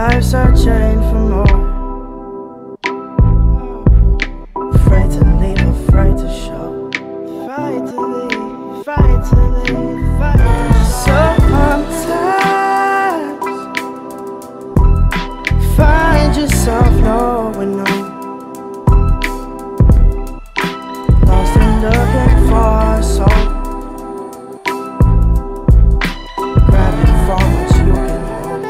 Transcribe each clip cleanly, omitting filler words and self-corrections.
life searching for more. Afraid to leave, afraid to show. Afraid to leave, afraid to leave, afraid to show. Sometimes find yourself knowing no. Lost and looking for a soul. Grabbing for what you can hold.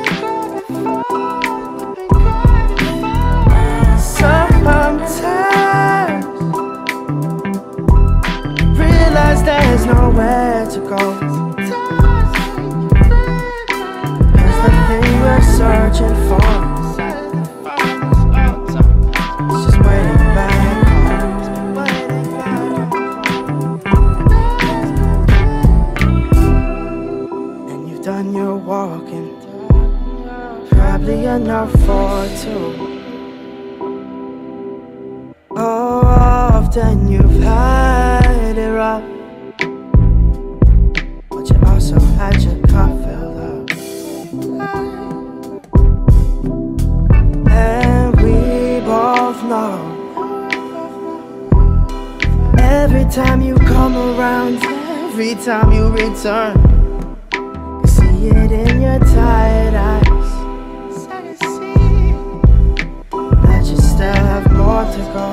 Sometimes realize there's nowhere to go. Cause the thing we're searching for is just waiting back home. And you've done your walking, probably enough for two. Oh, often you've had it rough, but you also had your cup filled up. And we both know every time you come around, every time you return, you see it in your tired eyes that you still have more to go.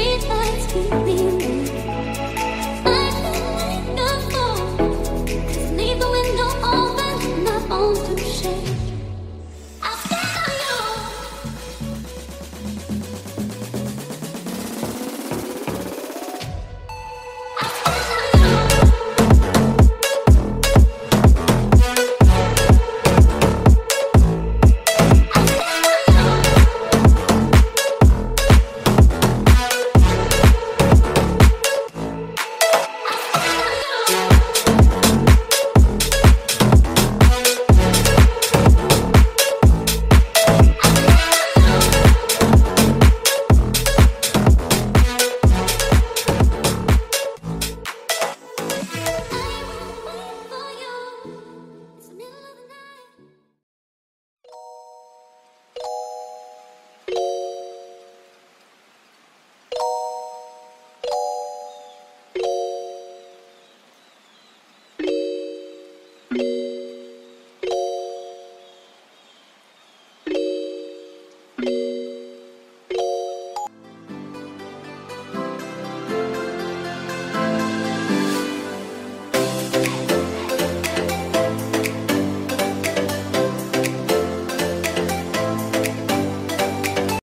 Street lights keep